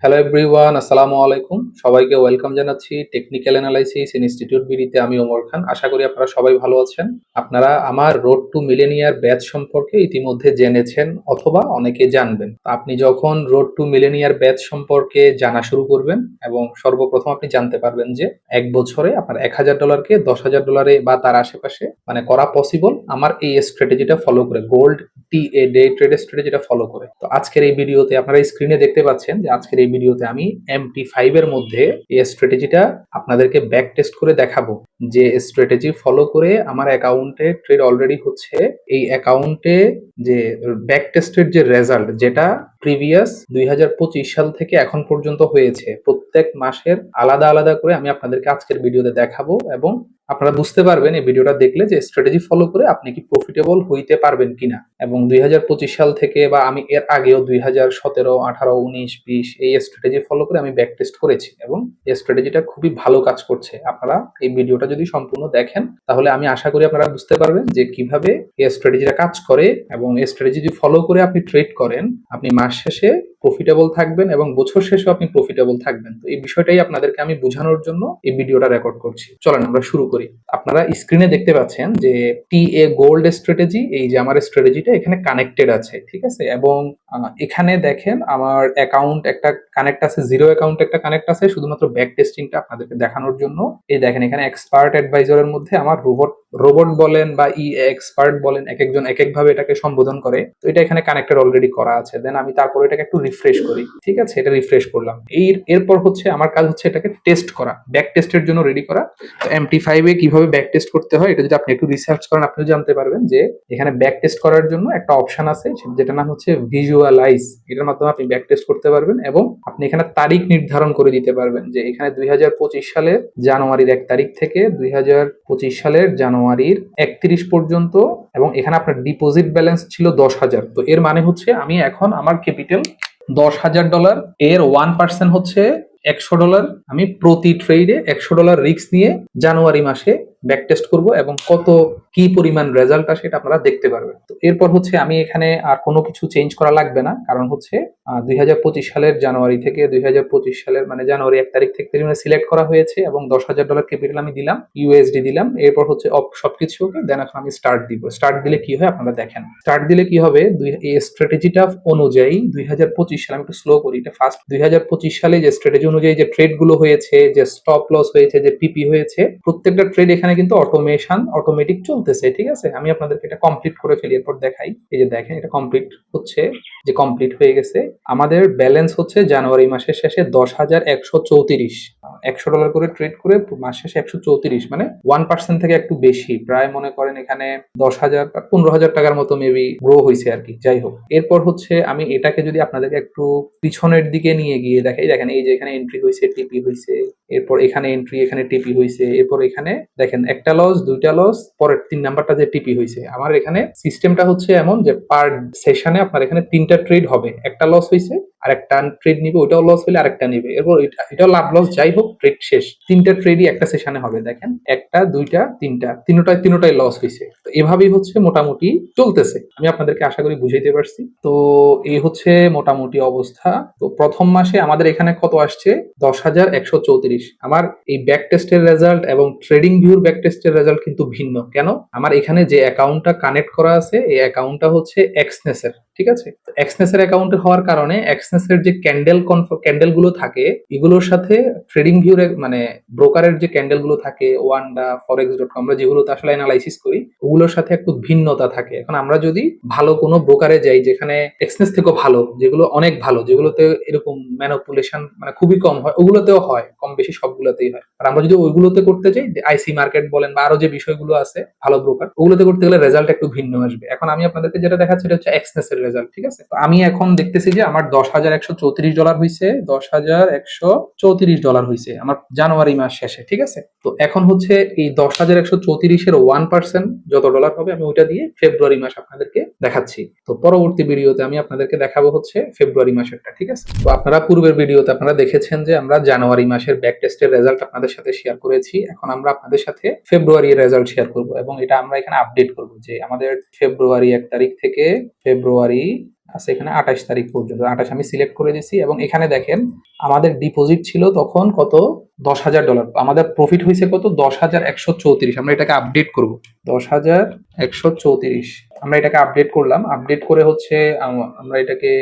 Hello everyone, আসসালামু আলাইকুম। সবাইকে ওয়েলকাম জানাচ্ছি টেকনিক্যাল অ্যানালাইসিস ইনস্টিটিউট বিডিতে। আমি ওমর খান। আশা করি আপনারা সবাই ভালো আছেন। আপনারা আমার রোড টু মিলেনিয়ার ব্যাচ সম্পর্কে ইতিমধ্যে জেনেছেন অথবা অনেকে জানবেন। আপনি যখন রোড টু মিলেনিয়ার ব্যাচ সম্পর্কে জানা শুরু করবেন এবং সর্বপ্রথম আপনি জানতে পারবেন যে এক বছরে আপনার $1,000কে $10,000 বা তার আশেপাশে করা পসিবল আমার এই স্ট্র্যাটেজিটা ফলো করে, গোল্ড ডে ট্রেড স্ট্র্যাটেজিটা ফলো করে। তো আজকের এই ভিডিওতে আপনারা স্ক্রিনে দেখতে পাচ্ছেন যে আজকের এই ভিডিওতে আমি MT5 এর মধ্যে এই স্ট্র্যাটেজিটা আপনাদেরকে ব্যাক টেস্ট করে দেখাবো। যে স্ট্র্যাটেজি ফলো করে আমার অ্যাকাউন্টে ট্রেড অলরেডি হচ্ছে, এই অ্যাকাউন্টে যে ব্যাক টেস্টের যে রেজাল্ট, যেটা প্রিভিয়াস 2025 সাল থেকে এখন পর্যন্ত হয়েছে, প্রত্যেক মাসের আলাদা আলাদা করে আমি আপনাদেরকে আজকের ভিডিওতে দেখাবো এবং আপনারা বুঝতে পারবেন এই ভিডিওটা দেখলে যে স্ট্র্যাটেজি ফলো করে আপনি কি প্রফিটেবল হইতে পারবেন কিনা। এবং 2025 সাল থেকে বা আমি এর আগেও 2017, 18, 19, 20 এই স্ট্র্যাটেজি ফলো করে আমি ব্যাক টেস্ট করেছি এবং এই স্ট্র্যাটেজিটা খুবই ভালো কাজ করছে। আপনারা এই ভিডিওটা যদি সম্পূর্ণ দেখেন তাহলে আমি আশা করি আপনারা বুঝতে পারবেন যে কিভাবে এই স্ট্র্যাটেজিটা কাজ করে এবং এই স্ট্র্যাটেজি যদি ফলো করে আপনি ট্রেড করেন, আপনি মাস শেষে প্রফিটেবল থাকবেন এবং বছর শেষেও আপনি প্রফিটেবল থাকবেন। তো এই বিষয়টাই আপনাদেরকে আমি বোঝানোর জন্য এই ভিডিওটা রেকর্ড করছি। চলেন আমরা শুরু করি। আপনারা স্ক্রিনে দেখতে পাচ্ছেন যে TA গোল্ড স্ট্র্যাটেজি, এই যে আমার স্ট্র্যাটেজিটা এখানে কানেক্টেড আছে, ঠিক আছে। এবং এখানে দেখেন আমার অ্যাকাউন্ট একটা কানেক্ট আছে, জিরো অ্যাকাউন্ট একটা কানেক্ট আছে, শুধুমাত্র ব্যাক টেস্টিংটা আপনাদেরকে দেখানোর জন্য। এই দেখেন এখানে এক্সপার্ট অ্যাডভাইজারের মধ্যে আমার রোবট বলেন বা এক্সপার্ট বলেন, এক একজন এক এক ভাবে এটাকে সম্বোধন করে। তো এটা এখানে কানেক্টেড অলরেডি করা আছে। দেন আমি তারপর এটাকে একটু রিফ্রেশ করি, ঠিক আছে। এটা রিফ্রেশ করলাম। এরপর হচ্ছে আমার কাজ হচ্ছে এটাকে টেস্ট করা, ব্যাক টেস্টের জন্য রেডি করা। তো MT5 এ কিভাবে ব্যাক টেস্ট করতে হয় এটা যদি আপনি একটু রিসার্চ করেন আপনিও জানতে পারবেন যে এখানে ব্যাক টেস্ট করার জন্য একটা অপশন আছে যেটা নাম হচ্ছে ভিজুয়ালাইজ। এটার মাধ্যমে আপনি ব্যাক টেস্ট করতে পারবেন এবং আপনি এখানে তারিখ নির্ধারণ করে দিতে পারবেন যে এখানে 2025 সালের জানুয়ারির 1 তারিখ থেকে 2025 সালের জানুয়ারির 31 পর্যন্ত, এবং এখানে আপনার ডিপোজিট ব্যালেন্স ছিল 10,000। তো এর মানে হচ্ছে আমি এখন আমার ক্যাপিটাল $10,000, এর 1% হচ্ছে $100। আমি প্রতি ট্রেডে $100 রিস্ক নিয়ে জানুয়ারি মাসে ব্যাক টেস্ট করবো এবং কি পরিমাণ রেজাল্ট আসে এটা আপনারা দেখতে পারবেন। তো এরপর হচ্ছে আমি এখানে আর কোনো কিছু চেঞ্জ করা লাগবে না, কারণ হচ্ছে 2025 সালের জানুয়ারি থেকে 2025 সালের জানুয়ারি 1 তারিখ থেকে সিলেক্ট করা হয়েছে এবং $10,000 ক্যাপিটাল আমি দিলাম, ইউএসডি দিলাম। এরপর হচ্ছে সবকিছু ওকে। দেন এখন আমি স্টার্ট দিব। স্টার্ট দিলে কি হয় আপনারা দেখেন। স্টার্ট দিলে কি হবে, এই স্ট্র্যাটেজিটা অনুযায়ী 2025 সালে, আমি একটু স্লো করি এটা ফার্স্ট। 2025 সালে যে স্ট্র্যাটেজি অনুযায়ী যে ট্রেড গুলো হয়েছে, যে স্টপ লস হয়েছে, যে টিপি হয়েছে, প্রত্যেকটা ট্রেড এখানে কিন্তু অটোমেটিক চলতেছে, ঠিক আছে। আমি আপনাদেরকে এটা কমপ্লিট করে ফেলি, এরপর দেখাই। এই যে দেখেন এটা কমপ্লিট হচ্ছে, যে কমপ্লিট হয়ে গেছে। আমাদের ব্যালেন্স হচ্ছে জানুয়ারি মাসের শেষে 10,134। $100 করে ট্রেড করে মাস শেষে 134, মানে 1% থেকে একটু বেশি, প্রায় মনে করেন এখানে 10,000 বা 15,000 টাকার মতো মেবি গ্রো হয়েছে আর কি। যাই হোক, এরপর হচ্ছে আমি এটাকে যদি আপনাদেরকে একটু পিছনের দিকে নিয়ে গিয়ে দেখাই, দেখেন এই যে এখানে এন্ট্রি হয়েছে, টিপি হয়েছে, এরপর এখানে এন্ট্রি, এখানে টিপি হয়েছে, এরপর এখানে দেখেন একটা লস, দুইটা লস, পরের 3 নাম্বারটা যে টিপি হয়েছে। আমার এখানে সিস্টেমটা হচ্ছে এমন যে পার সেশনে আপনার এখানে 3টা ট্রেড হবে, একটা লস হয়েছে আর একটা ট্রেড নিবে, ওইটাও লস হলে আরেকটা নিবে, এরপর এটাও লাভ লস, যাই হোক ট্রেড শেষ। 3টা ট্রেডই একটা সেশনে হবে। দেখেন একটা, দুইটা, তিনটা, তিনটাই লস হয়েছে। তো এভাবেই হচ্ছে মোটামুটি চলতেছে। আমি আপনাদেরকে আশা করি বুঝাইতে পারছি। তো এই হচ্ছে মোটামুটি অবস্থা। তো প্রথম মাসে আমাদের এখানে কত আসছে, 10,134। আমার এই ব্যাক টেস্টের রেজাল্ট এবং ট্রেডিং ভিউর ব্যাক টেস্টের রেজাল্ট কিন্তু ভিন্ন। কেন? আমার এখানে যে অ্যাকাউন্টটা কানেক্ট করা আছে এই অ্যাকাউন্টটা হচ্ছে এক্সনেসের, ঠিক আছে। এক্সনেসের অ্যাকাউন্টে হওয়ার কারণে এক্সনেসের যে ক্যান্ডেল গুলো থাকে এগুলোর সাথে ট্রেডিং ভিউর ব্রোকারের যে ক্যান্ডেল গুলো থাকে, ওয়ান্ডা, forex.com, আমরা যেগুলোতে আসলে অ্যানালাইসিস করি ওগুলোর সাথে একটু ভিন্নতা থাকে। এখন আমরা যদি ভালো কোনো ব্রোকারে যাই যেখানে এক্সনেস থেকেও ভালো, যেগুলো অনেক ভালো, যেগুলোতে এরকম ম্যানিপুলেশন খুবই কম হয়, ওগুলোতেও হয়, কম বেশি সবগুলোতেই হয়। আর আমরা যদি ওইগুলোতে করতে যাই, আইসি মার্কেট বলেন বা আরো যে বিষয়গুলো আছে ভালো ব্রোকার, ওগুলোতে করতে গেলে রেজাল্ট একটু ভিন্ন আসবে। এখন আমি আপনাদেরকে যেটা দেখাচ্ছি এটা হচ্ছে এক্সনেস এর রেজাল্ট, ঠিক আছে। তো আমি এখন দেখতেছি যে আমার $10,134 হয়েছে, $10,134 হয়েছে আমার জানুয়ারি মাস শেষে, ঠিক আছে। তো এখন হচ্ছে এই 10,134-এর 1% যত ডলার হবে আমি ওইটা দিয়ে ফেব্রুয়ারি মাস আপনাদেরকে দেখাচ্ছি। তো পরবর্তী ভিডিওতে আমি আপনাদেরকে দেখাবো হচ্ছে ফেব্রুয়ারি মাসেরটা, ঠিক আছে। তো আপনারা পূর্বের ভিডিওতে আপনারা দেখেছেন যে আমরা জানুয়ারি মাসের ব্যাক টেস্টের রেজাল্ট আপনাদের সাথে শেয়ার করেছি। এখন আমরা আপনাদের সাথে ফেব্রুয়ারির রেজাল্ট শেয়ার করব এবং এটা আমরা এখানে আপডেট করব যে আমাদের ফেব্রুয়ারি 1 তারিখ থেকে ফেব্রুয়ারি আচ্ছা, এখানে 28 তারিখ পর্যন্ত 28 আমি সিলেক্ট করে দিছি এবং এখানে দেখেন আমাদের ডিপোজিট ছিল তখন কত, $10,000। আমাদের প্রফিট হয়েছে কত, 10,134। আমরা এটাকে আপডেট করব, 10,134। আমরা এটাকে আপডেট করলাম, আপডেট করে হচ্ছে আমরা এটাকে,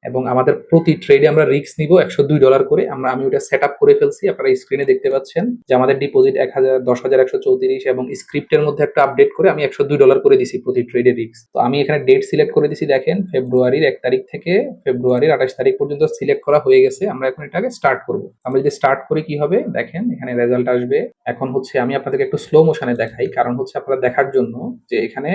এবং আমাদের প্রতি ট্রেডে আমরা রিস্ক নিব $102 করে। আমি ওটা সেট আপ করে ফেলছি, আপনারা স্ক্রিনে দেখতে পাচ্ছেন যে আমাদের ডিপোজিট 10,134 এবং স্ক্রিপ্টের মধ্যে একটা আপডেট করে আমি $102 করে দিছি প্রতি ট্রেডে রিস্ক। তো আমি এখানে ডেট সিলেক্ট করে দিছি, দেখেন ফেব্রুয়ারির 1 তারিখ থেকে ফেব্রুয়ারির 28 তারিখ পর্যন্ত সিলেক্ট করা হয়ে গেছে। আমরা এখন এটাকে স্টার্ট করব। আমরা যদি স্টার্ট করি কি হবে দেখেন, এখানে রেজাল্ট আসবে। এখন হচ্ছে আমি আপনাদেরকে একটু স্লো মোশনে দেখাই, কারণ হচ্ছে আপনারা দেখার জন্য যে এখানে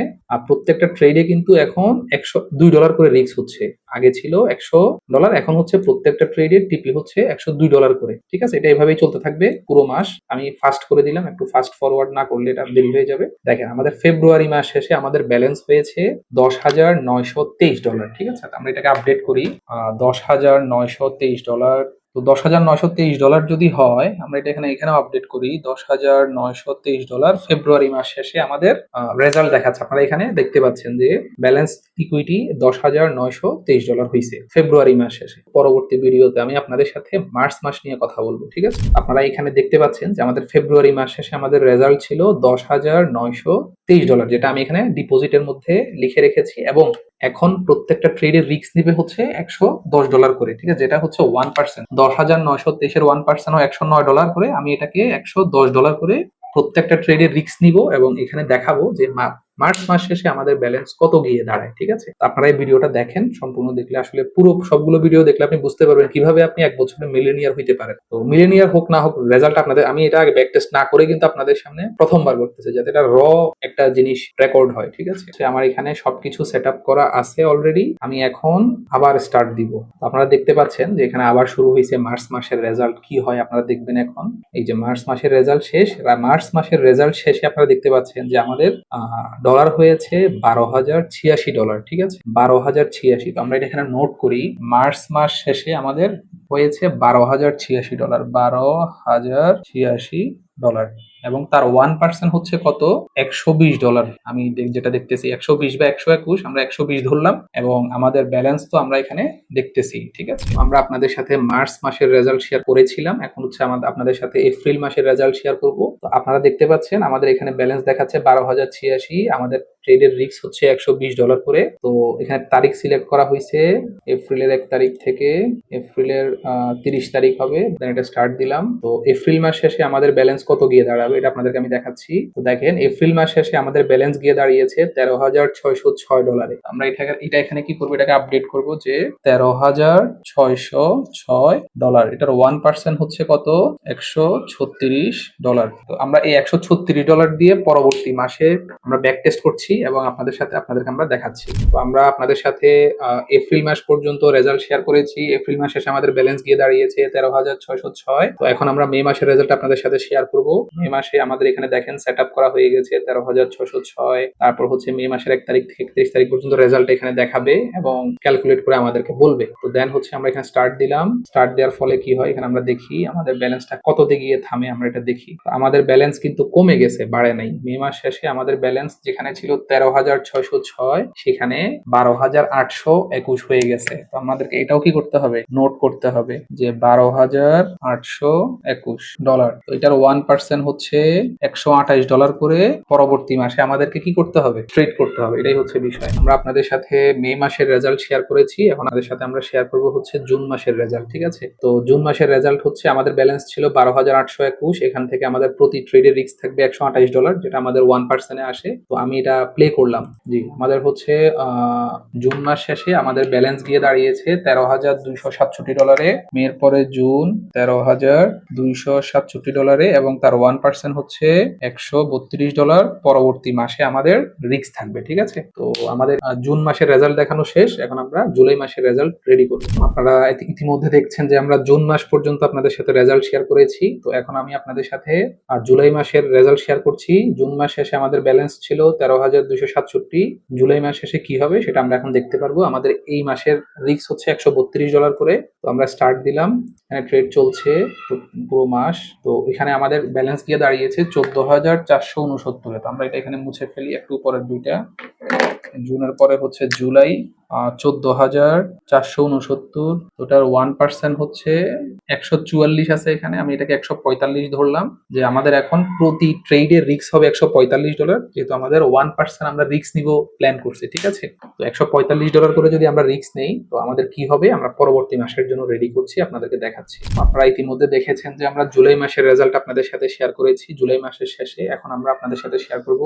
প্রত্যেকটা ট্রেডে কিন্তু এখন $102 করে রিস্ক হচ্ছে। আগে ছিল $100, এখন হচ্ছে প্রত্যেকটা ট্রেডের টিপি হচ্ছে $102 করে। ঠিক আছে, এটা এভাবেই চলতে থাকবে পুরো মাস। আমি ফাস্ট করে দিলাম, একটু ফাস্ট ফরওয়ার্ড না করলে এটা দেরি হয়ে যাবে। দেখেন আমাদের ফেব্রুয়ারি মাস শেষে আমাদের ব্যালেন্স হয়েছে $10,923। ঠিক আছে, আমরা এটাকে আপডেট করি, $10,923। তো $10,923 যদি হয়, আমরা এটা এখানেও আপডেট করি, $10,923 ফেব্রুয়ারি মাস শেষে আমাদের রেজাল্ট দেখাচ্ছে। আপনারা এখানে দেখতে পাচ্ছেন যে ব্যালেন্স ইকুইটি $10,923 হয়েছে ফেব্রুয়ারি মাস শেষে। পরবর্তী ভিডিওতে আমি আপনাদের সাথে মার্চ মাস নিয়ে কথা বলবো। ঠিক আছে, আপনারা এখানে দেখতে পাচ্ছেন যে আমাদের ফেব্রুয়ারি মাস শেষে আমাদের রেজাল্ট ছিল $10,923, যেটা আমি এখানে ডিপোজিটের মধ্যে লিখে রেখেছি। এবং এখন প্রত্যেকটা ট্রেডের রিস্ক নিবে হচ্ছে $110 করে। ঠিক আছে, যেটা হচ্ছে 1%। 10,923-এর 1% ও $109 করে। আমি এটাকে $110 করে প্রত্যেকটা ট্রেডের রিস্ক নিব এবং এখানে দেখাবো যে মার্চ মাস শেষে আমাদের ব্যালেন্স কত গিয়ে দাঁড়ায়। ঠিক আছে, আপনারা এই ভিডিওটা দেখেন, সম্পূর্ণ দেখলে আসলে পুরো সবগুলো ভিডিও দেখলে আপনি বুঝতে পারবেন কিভাবে আপনি এক বছরে মিলেনিয়ার হইতে পারেন। তো মিলেনিয়ার হোক না হোক, রেজাল্ট আপনাদের, আমি এটা আগে ব্যাক টেস্ট না করে কিন্তু আপনাদের সামনে প্রথমবার করতেছি, যাতে এটা একটা জিনিস রেকর্ড হয়। ঠিক আছে, আমার এখানে সবকিছু সেট আপ করা আছে অলরেডি। আমি এখন আবার স্টার্ট দিব। আপনারা দেখতে পাচ্ছেন যে এখানে আবার শুরু হয়েছে মার্চ মাসের রেজাল্ট। কি হয় আপনারা দেখবেন এখন। এই যে মার্চ মাসের রেজাল্ট শেষ, মার্চ মাসের রেজাল্ট শেষে আপনারা দেখতে পাচ্ছেন যে আমাদের ডলার হয়েছে $12,086। ঠিক আছে, 12,086। তো আমরা এটা এখানে নোট করি, মার্চ মাস শেষে আমাদের হয়েছে $12,086, $12,086। এবং তার 1% হচ্ছে কত, $120। আমি যেটা দেখতেছি 120 বা 121, আমরা 120 ধরলাম এবং আমাদের ব্যালেন্স তো আমরা এখানে দেখতেছি। ঠিক আছে, আমরা আপনাদের সাথে মার্চ মাসের রেজাল্ট শেয়ার করেছিলাম, এখন হচ্ছে আপনাদের সাথে এপ্রিল মাসের রেজাল্ট শেয়ার করব। তো আপনারা দেখতে পাচ্ছেন আমাদের এখানে ব্যালেন্স দেখাচ্ছে 12,086, আমাদের ট্রেডের রিস্ক হচ্ছে $120 করে। তো এখানে তারিখ সিলেক্ট করা হয়েছে এপ্রিলের 1 তারিখ থেকে এপ্রিলের 30 তারিখ হবে। এটা স্টার্ট দিলাম। তো এপ্রিল মাস শেষে আমাদের ব্যালেন্স কত গিয়ে দাঁড়াবে এটা আপনাদেরকে আমি দেখাচ্ছি। তো দেখেন এপ্রিল মাস শেষে আমাদের ব্যালেন্স গিয়ে দাঁড়িয়েছে $13,606। আমরা এটা এখানে কি করবো, এটাকে আপডেট করব যে $13,606। এটার 1% হচ্ছে কত, $136। তো আমরা এই $136 দিয়ে পরবর্তী মাসে আমরা ব্যাক টেস্ট করছি এবং আপনাদেরকে আমরা দেখাচ্ছি। তো আমরা আপনাদের সাথে এপ্রিল মাস পর্যন্ত রেজাল্ট শেয়ার করেছি। এপ্রিল মাস শেষে আমাদের ব্যালেন্স গিয়ে দাঁড়িয়েছে 13,606। তো এখন আমরা মে মাসের রেজাল্ট আপনাদের সাথে শেয়ার করব। মে মাসে আমাদের এখানে দেখেন সেট আপ করা হয়ে গেছে 13,606। তারপর হচ্ছে মে মাসের 1 তারিখ থেকে 31 তারিখ পর্যন্ত রেজাল্ট এখানে দেখাবে এবং ক্যালকুলেট করে আমাদেরকে বলবে। তো দেন হচ্ছে আমরা এখানে স্টার্ট দিলাম। স্টার্ট দেওয়ার ফলে কি হয়, এখানে আমরা দেখি আমাদের ব্যালেন্সটা কততে গিয়ে থামে। আমরা এটা দেখি, আমাদের ব্যালেন্স কিন্তু কমে গেছে, বাড়ে নাই। মে মাস শেষে আমাদের ব্যালেন্স যেখানে ছিল 13,606, সেখানে 12,821 হয়ে গেছে। তো আমাদেরকে এটাও কি করতে হবে, নোট করতে হবে যে $12,821। তো এটার 1% হচ্ছে $128 করে। পরবর্তী মাসে আমাদেরকে কি করতে হবে, ট্রেড করতে হবে। এটাই হচ্ছে বিষয়। আমরা আপনাদের সাথে মে মাসের রেজাল্ট শেয়ার করেছি, এখন আপনাদের সাথে আমরা শেয়ার করব হচ্ছে জুন মাসের রেজাল্ট। ঠিক আছে, তো জুন মাসের রেজাল্ট হচ্ছে আমাদের ব্যালেন্স ছিল 12,821। এখান থেকে আমাদের প্রতি ট্রেডের রিস্ক থাকবে $128, যেটা আমাদের 1%-এ আসে। তো আমি এটা প্লে করলাম। জি, আমাদের হচ্ছে জুন মাস শেষে আমাদের ব্যালেন্স গিয়ে দাঁড়িয়েছে $13,267। মের পরে জুন $13,267 এবং তার 1% হচ্ছে $132। পরবর্তী মাসে আমাদের রিস্ক থাকবে। ঠিক আছে, তো আমাদের জুন মাসের রেজাল্ট দেখানো শেষ, এখন আমরা জুলাই মাসের রেজাল্ট রেডি করব। আপনারা ইতিমধ্যে দেখছেন যে আমরা জুন মাস পর্যন্ত আপনাদের সাথে রেজাল্ট শেয়ার করেছি। তো এখন আমি আপনাদের সাথে জুলাই মাসের রেজাল্ট শেয়ার করছি। জুন মাস শেষে আমাদের ব্যালেন্স ছিল 13,267। জুলাই মাস শেষে কি হবে সেটা আমরা এখন দেখতে পারবো। আমাদের এই মাসের রিস্ক হচ্ছে $132 করে। তো আমরা স্টার্ট দিলাম, এখানে ট্রেড চলছে পুরো মাস। তো এখানে আমাদের ব্যালেন্স গিয়ে দাঁড়িয়েছে 14,469। তো আমরা এটা এখানে মুছে ফেলি, একটু পরের দুইটা। জুনের পরে হচ্ছে জুলাই, 14,469। ওটার 1% হচ্ছে 144 আছে এখানে, আমি এটাকে 145 ধরলাম, যে আমাদের এখন প্রতি ট্রেডের রিস্ক হবে $145, যেহেতু আমাদের 1% আমরা রিস্ক নিব প্ল্যান করছি, ঠিক আছে। তো $145 করে যদি আমরা রিস্ক নেই, তো আমাদের কি হবে আমরা পরবর্তী মাসের জন্য রেডি করছি, আপনাদেরকে দেখাচ্ছি। আপনারা ইতিমধ্যে দেখেছেন যে আমরা জুলাই মাসের রেজাল্ট আপনাদের সাথে শেয়ার করেছি জুলাই মাসের শেষে। এখন আমরা আপনাদের সাথে শেয়ার করব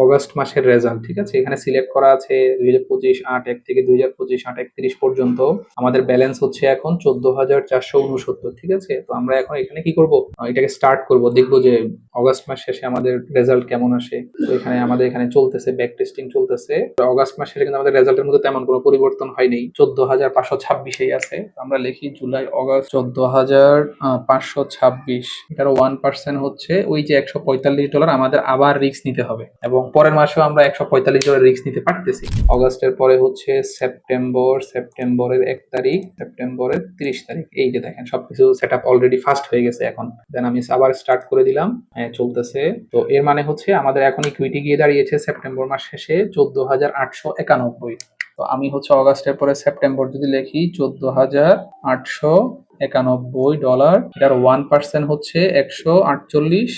অগস্ট মাসের রেজাল্ট, ঠিক আছে। এখানে সিলেক্ট করা আছে 2025-8-1 থেকে 2025-8-31 পর্যন্ত। আমাদের ব্যালেন্স হচ্ছে এখন 14,469, ঠিক আছে। তো আমরা এখন এখানে কি করব, এটাকে স্টার্ট করব, দেখবো যে অগস্ট মাস শেষে আমাদের রেজাল্ট কেমন আসে। তো এখানে আমাদের এখানে চলতেছে ব্যাক টেস্টিং চলতেছে। অগস্ট মাস শেষে কিন্তু আমাদের রেজাল্টের মধ্যে তেমন কোনো পরিবর্তন হয়নি, 14,526 আমরা লিখি জুলাই অগস্ট 14,526, এটার 1% হচ্ছে ওই যে $145 আমাদের আবার রিস্ক নিতে হবে, এবং পরের মাসেও আমরা $145 রিস্ক নিতে পারতেছি। অগস্টের পরে হচ্ছে সেপ্টেম্বরের 1 তারিখ, সেপ্টেম্বরের 30 তারিখ। এই যে দেখেন সবকিছু সেট আপ অলরেডি ফাস্ট হয়ে গেছে। এখন দেন আমি আবার স্টার্ট করে দিলাম, হ্যাঁ চলতেছে। তো এর মানে হচ্ছে আমাদের এখন ইকুইটি গিয়ে দাঁড়িয়েছে সেপ্টেম্বর মাস শেষে 14,891। তো আমি হচ্ছে অগাস্টের পরে সেপ্টেম্বর যদি লিখি $14,891, এটার 1% হচ্ছে $148,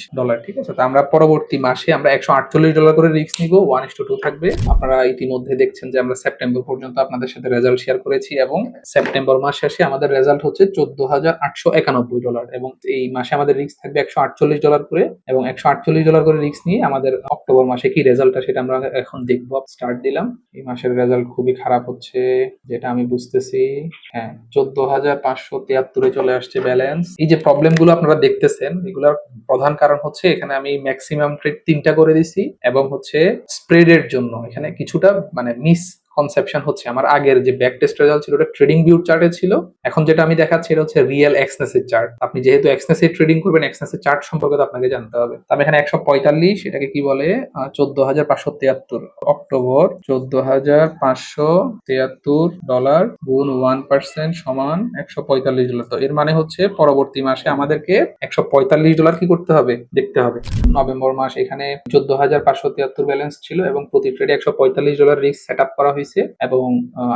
ঠিক আছে। তো আমরা পরবর্তী মাসে আমরা $148 করে রিস্ক নিব, 1:2 থাকবে। আপনারা ইতিমধ্যে দেখছেন যে আমরা সেপ্টেম্বর পর্যন্ত আপনাদের সাথে রেজাল্ট শেয়ার করেছি, এবং সেপ্টেম্বর মাস শেষে আমাদের রেজাল্ট হচ্ছে $14,891, এবং এই মাসে আমাদের রিস্ক থাকবে $148 করে, এবং $148 করে রিস্ক নিয়ে আমাদের অক্টোবর মাসে কি রেজাল্টটা সেটা আমরা এখন দেখবো। স্টার্ট দিলাম। এই মাসের রেজাল্ট খুবই খারাপ হচ্ছে, যেটা আমি বুঝতেছি। হ্যাঁ, 14,573 চলে আসছে ব্যালেন্স। এই যে প্রবলেম গুলো আপনারা দেখতেছেন, এগুলোর প্রধান কারণ হচ্ছে এখানে আমি ম্যাক্সিমাম ট্রেড 3টা করে দিছি, এবং হচ্ছে স্প্রেডের জন্য এখানে কিছুটা মানে মিস কনসেপশন হচ্ছে। আমার আগের যে ব্যাক টেস্ট রেজাল্ট ছিল ওটা ট্রেডিং ভিউ চার্টে ছিল, এখন যেটা আমি দেখাচ্ছি এটা হচ্ছে রিয়েল এক্সনেসের চার্ট। আপনি যেহেতু এক্সনেসে ট্রেডিং করবেন, এক্সনেসের চার্ট সম্পর্কে তো আপনাকে জানতে হবে। আমি এখানে 145, এটাকে কি বলে 14,573, অক্টোবর $14,573 গুণ 1% সমান $145। তো এর মানে হচ্ছে পরবর্তী মাসে আমাদেরকে $145 কি করতে হবে, দেখতে হবে। নভেম্বর মাস এখানে 14,573 ব্যালেন্স ছিল, এবং প্রতি ট্রেডে $145 রিস্ক সেট আপ করা হয়েছে, এবং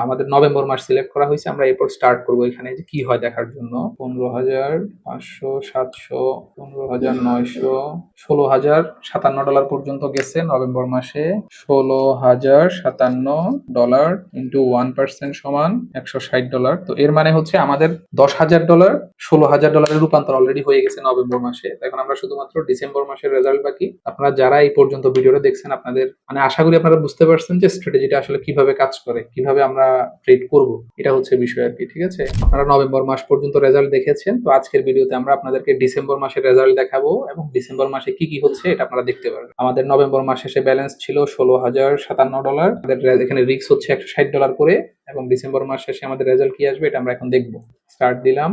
আমাদের নভেম্বর মাস সিলেক্ট করা হয়েছে। আমরা এরপর স্টার্ট করবো এখানে যে কি হয় দেখার জন্য। 15,500, 700, 15,900, $16,057 পর্যন্ত গেছে নভেম্বর মাসে। $16,057 ইন্টু 1% সমান $160। তো এর মানে হচ্ছে আমাদের $10,000 $16,000 রূপান্তর অলরেডি হয়ে গেছে নভেম্বর মাসে। এখন আমরা শুধুমাত্র ডিসেম্বর মাসের রেজাল্ট বাকি। আপনারা যারা এই পর্যন্ত ভিডিওটা দেখছেন, আপনাদের মানে আশা করি আপনারা বুঝতে পারছেন যে স্ট্র্যাটেজিটা আসলে কিভাবে কাজ করে, কিভাবে আমরা ট্রেড করব, এটা হচ্ছে বিষয় আর কি, ঠিক আছে। আপনারা নভেম্বর মাস পর্যন্ত রেজাল্ট দেখেছেন, তো আজকের ভিডিওতে আমরা আপনাদেরকে ডিসেম্বর মাসের রেজাল্ট দেখাবো, এবং ডিসেম্বর মাসে কি কি হচ্ছে এটা আপনারা দেখতে পারবেন। আমাদের নভেম্বর মাস শেষে ব্যালেন্স ছিল $16,057, আমাদের এখানে রিস্ক হচ্ছে $160 করে, এবং ডিসেম্বর মাস শেষে আমাদের রেজাল্ট কি আসবে এটা আমরা এখন দেখবো। স্টার্ট দিলাম,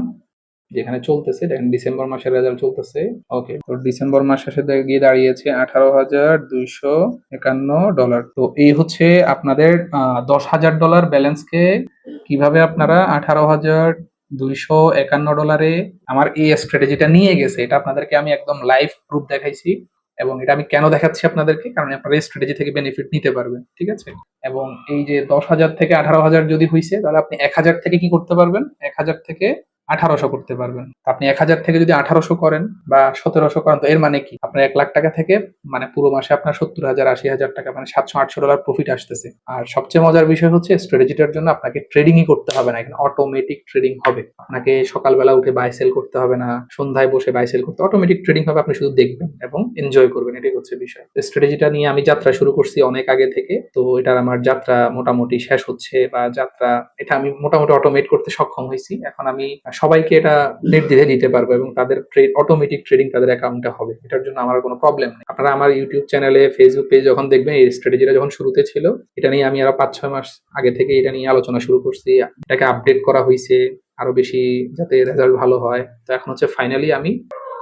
যেখানে চলতেছে দেখেন ডিসেম্বর মাসের রেজাল্ট চলতেছে। ওকে, তো ডিসেম্বর মাস শেষে গিয়ে দাঁড়িয়েছে $18,251। তো এই হচ্ছে আপনাদের $10,000 ব্যালেন্সকে কিভাবে আপনারা $18,251 আমার এই স্ট্র্যাটেজিটা নিয়ে গেছে, এটা আপনাদেরকে আমি একদম লাইভ প্রুফ দেখাইছি। এবং এটা আমি কেন দেখাচ্ছি আপনাদেরকে, কারণ আপনারা এই স্ট্র্যাটেজি থেকে বেনিফিট নিতে পারবেন, ঠিক আছে। এবং এই যে 10,000 থেকে 18,000 যদি হয়েছে, তাহলে আপনি 1,000 থেকে কি করতে পারবেন, 1,000 থেকে 1,800 করতে পারবেন। আপনি 1,000 থেকে যদি 1,800 করেন বা 1,700 করেন, তো এর মানে কি আপনার 1,00,000 টাকা থেকে মানে পুরো মাসে আপনার 70,000 80,000 টাকা মানে $700-800 প্রফিট আসতেছে। আর সবচেয়ে মজার বিষয় হচ্ছে স্ট্র্যাটেজিটার জন্য আপনাকে ট্রেডিংই করতে হবে না, এখানে অটোমেটিক ট্রেডিং হবে। আপনাকে সকালবেলা উঠে বাই সেল করতে হবে না, সন্ধ্যায় বসে বাই সেল করতে, অটোমেটিক ট্রেডিং হবে। আপনি শুধু দেখবেন এবং এনজয় করবেন, এটাই হচ্ছে বিষয়। স্ট্র্যাটেজিটা নিয়ে আমি যাত্রা শুরু করছি অনেক আগে থেকে, তো এটার আমার যাত্রা মোটামুটি শেষ হচ্ছে, বা যাত্রা এটা আমি মোটামুটি অটোমেট করতে সক্ষম হয়েছি। এখন আমি সবাইকে এটা নির্দ্বিধায় দিতে পারবো, এবং তাদের অটোমেটিক ট্রেডিং তাদের অ্যাকাউন্টে হবে। এটার জন্য আমার কোনো প্রবলেম নেই। আপনারা আমার ইউটিউব চ্যানেলে, ফেসবুক পেজ যখন দেখবেন, এই স্ট্র্যাটেজিটা যখন শুরুতে ছিল, এটা নিয়ে আমি আরো 5-6 মাস আগে থেকে এটা নিয়ে আলোচনা শুরু করছি। এটাকে আপডেট করা হয়েছে আরো বেশি, যাতে রেজাল্ট ভালো হয়। তো এখন হচ্ছে ফাইনালি আমি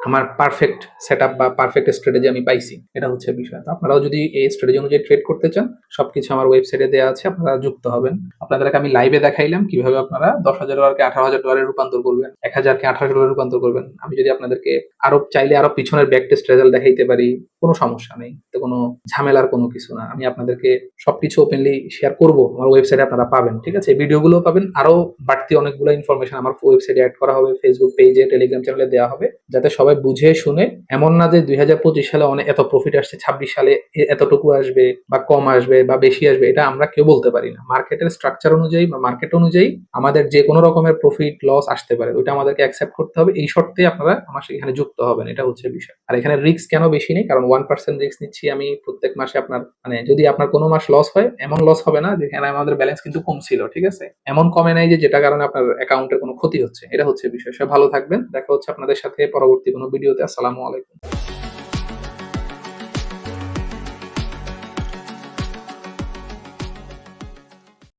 আমার পারফেক্ট সেটআপ বা পারফেক্ট স্ট্র্যাটেজি আমি পাইছি, এটা হচ্ছে বিষয়। তো আপনারাও যদি এই স্ট্র্যাটেজি অনুযায়ী ট্রেড করতে চান, সবকিছু আমার ওয়েবসাইটে দেওয়া আছে, আপনারা যুক্ত হবেন। আপনাদেরকে আমি লাইভে দেখাইলাম কিভাবে আপনারা $10,000-কে $18,000 রূপান্তর করবেন, 1,000-কে $18,000 রূপান্তর করবেন। আমি যদি আপনাদেরকে আরো চাইলে আরো পিছনের ব্যাক টেস্ট রেজাল্ট দেখাইতে পারি, কোনো সমস্যা নেই, তো কোনো ঝামেলার কোনো কিছু না। আমি আপনাদেরকে সবকিছু ওপেনলি শেয়ার করব, আমার ওয়েবসাইটে আপনারা পাবেন, ঠিক আছে? ভিডিওগুলো পাবেন, আরো বাড়তি অনেকগুলো ইনফরমেশন আমার ওয়েবসাইটে অ্যাড করা হবে, ফেসবুক পেজে, টেলিগ্রাম চ্যানেলে দেওয়া হবে, যাতে সবাই বুঝে শুনে, এমন না যে 2025 সালে অনেক এত প্রফিট আসছে, 26 সালে এতটুকু আসবে বা কম আসবে বা বেশি আসবে, এটা আমরা কেউ বলতে পারি না। মার্কেটের স্ট্রাকচার অনুযায়ী বা মার্কেট অনুযায়ী আমাদের যে কোনো রকমের প্রফিট লস আসতে পারে, ওইটা আমাদেরকে অ্যাকসেপ্ট করতে হবে। এই শর্তে আপনারা আমার এখানে যুক্ত হবেন, এটা হচ্ছে বিষয়। আর এখানে রিস্ক কেন বেশি নেই, কারণ 1% রিস্ক নিচ্ছি আমি প্রত্যেক মাসে। আপনার মানে যদি আপনার কোনো মাস লস হয়, এমন লস হবে না যেখানে আমাদের ব্যালেন্স কিন্তু কম ছিল, ঠিক আছে? এমন কমে নাই যে যেটা কারণে আপনার অ্যাকাউন্টের কোনো ক্ষতি হচ্ছে, এটা হচ্ছে বিষয়। সব ভালো থাকবেন, দেখা হচ্ছে আপনাদের সাথে পরবর্তী কোনো ভিডিওতে। আসসালামু আলাইকুম।